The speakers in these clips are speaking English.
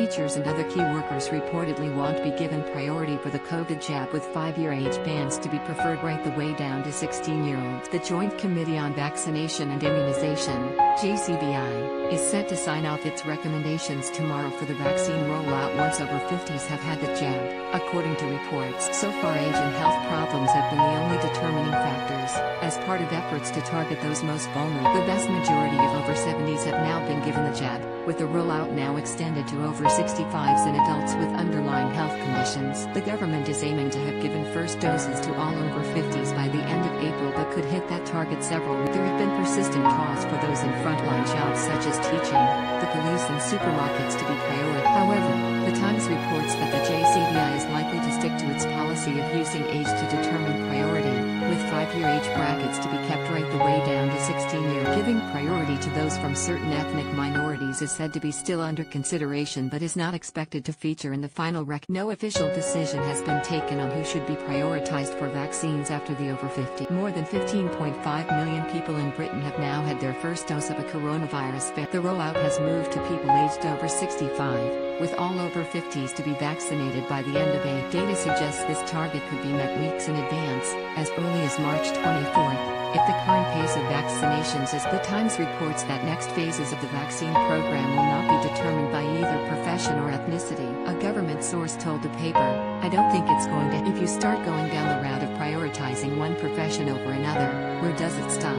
Teachers and other key workers reportedly won't be given priority for the COVID jab, with 5-year age bands to be preferred right the way down to 16-year-olds. The Joint Committee on Vaccination and Immunization, JCVI, is set to sign off its recommendations tomorrow for the vaccine rollout once over 50s have had the jab, according to reports. So far, age and health problems have been the only determining factors. As part of efforts to target those most vulnerable, the vast majority of over 70s have now been given the jab, with the rollout now extended to over 65s and adults with underlying health conditions. The government is aiming to have given first doses to all over 50s by the end of April, but could hit that target several. There have been persistent calls for those in frontline jobs such as teaching, the police and supermarkets to be prioritized. However, The Times reports that the JCVI is likely to stick to its policy of using age to determine priority, with 5-year age brackets to be kept right the way down to 16-year. Giving priority to those from certain ethnic minorities is said to be still under consideration but is not expected to feature in the final rec. No official decision has been taken on who should be prioritized for vaccines after the over 50. More than 15.5 million people in Britain have now had their first dose of a coronavirus vaccine. The rollout has moved to people aged over 65, with all over 50s to be vaccinated by the end of April. Data suggests this target could be met weeks in advance, as early as March 24th. If the current pace of vaccinations is, The Times reports that next phases of the vaccine program will not be determined by either profession or ethnicity. A government source told the paper, "I don't think it's going to. If you start going down the route of prioritizing one profession over another, where does it stop?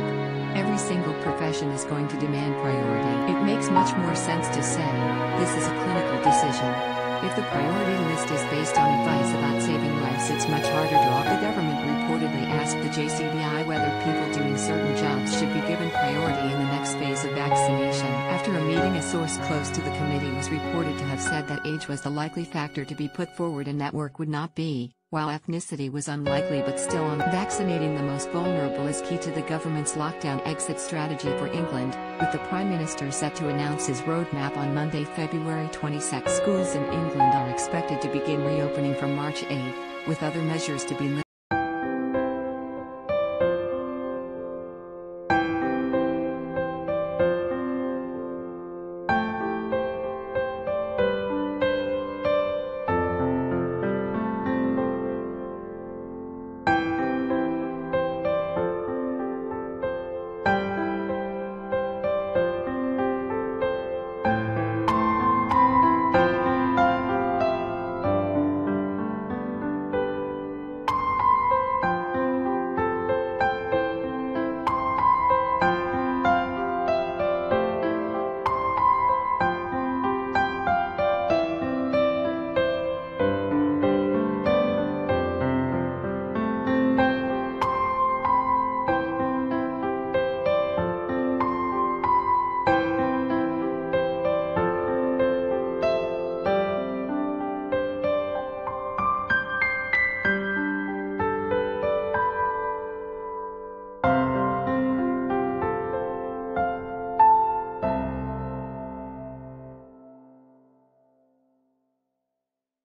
Every single profession is going to demand priority. It makes much more sense to say, this is a clinical decision. If the priority list is based on advice about saving lives, it's much harder to offer." The government reportedly asked the JCVI whether people doing certain jobs should be given priority in the next phase of vaccination. After a meeting, a source close to the committee was reported to have said that age was the likely factor to be put forward and that work would not be, while ethnicity was unlikely but still on. Vaccinating the most vulnerable is key to the government's lockdown exit strategy for England, with the Prime Minister set to announce his roadmap on Monday, February 22. Schools in England are expected to begin reopening from March 8, with other measures to be